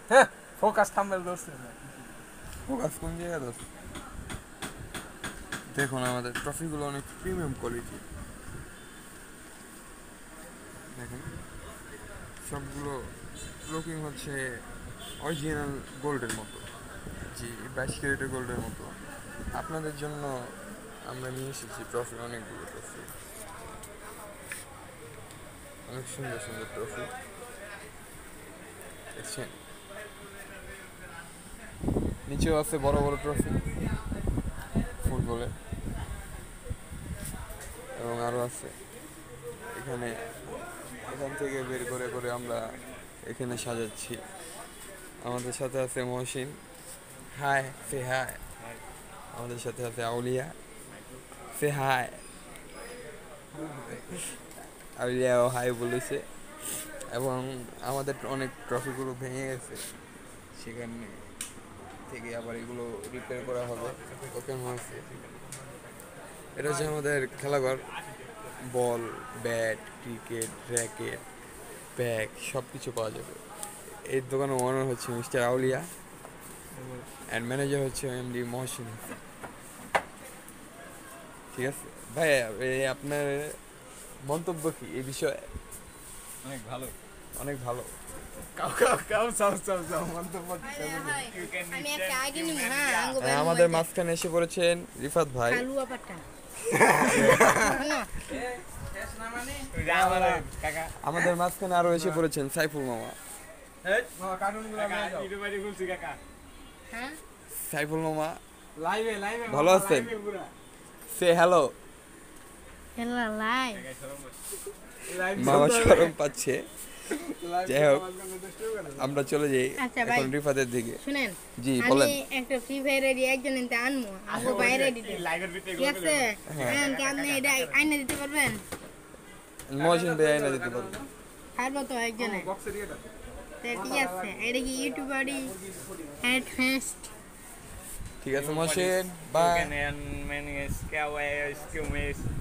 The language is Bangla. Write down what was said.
হ্যাঁ ফোকাস থাম্বনেল ধরছে না ফোকাস কোন জায়গায় দোস্ত দেখুন আমাদের ট্রফিগুলো অনেক প্রিমিয়াম কোয়ালিটি দেখেন সবগুলো লুকিং হচ্ছে অরিজিনাল গোল্ডের মতো জি 22 ক্যারেটের গোল্ডের মতো আপনাদের জন্য আমরা নিয়ে এসেছি ট্রফি অনেকগুলো ট্রফি অনেক সুন্দর সুন্দর ট্রফি দেখছেন নিচেও আছে বড় বড় ট্রফি ফুটবলে এবং আরও আছে এখান থেকে বের করে করে আমরা এখানে সাজাচ্ছি আমাদের সাথে আছে মহসিন হাই সে হাই আমাদের সাথে আছে আউলিয়া সে হাই আউলিয়াও হাই বলেছে এবং আমাদের অনেক ট্রফিগুলো ভেঙে গেছে সেখানে থেকে আবার এগুলো রিপেয়ার করা হবে ওকে হয়েছে এটা হচ্ছে আমাদের খেলাঘর ball bat cricket racket bag সব কিছু পাওয়া যাবে এই দোকানের ওনার হচ্ছে মিস্টার আউলিয়া অ্যান্ড ম্যানেজার হচ্ছে এমডি মহসিন ঠিক আছে ভাই আপনার মন্তব্য কি এই বিষয়ে অনেক ভালো অনেক ভালো আমাদের মাঝখানে এসে পড়েছেন রিফাত ভাই আমাদের মাঝখানে আরো এসে পড়েছেন সাইফুল মামা সাইফুল মামা ভালো আছেন সে হ্যালো মামা শরম পাচ্ছে যাই হোক আমরা চলে যাই এখন রিফাতের দিকে শুনেন জি বলেন একটা ফ্রি ফায়ার এর একজন এনতে আনমু আমগো বাইরে দিতে ঠিক আছে হ্যাঁ আপনি এটা আইনা দিতে পারবেন মহসিন ভাই আইনা দিতে পারবেন পারবো তো একজনে ঠিক আছে এটা কি ইউটিউবারই এট ফার্স্ট ঠিক আছে মহসিন বাই skill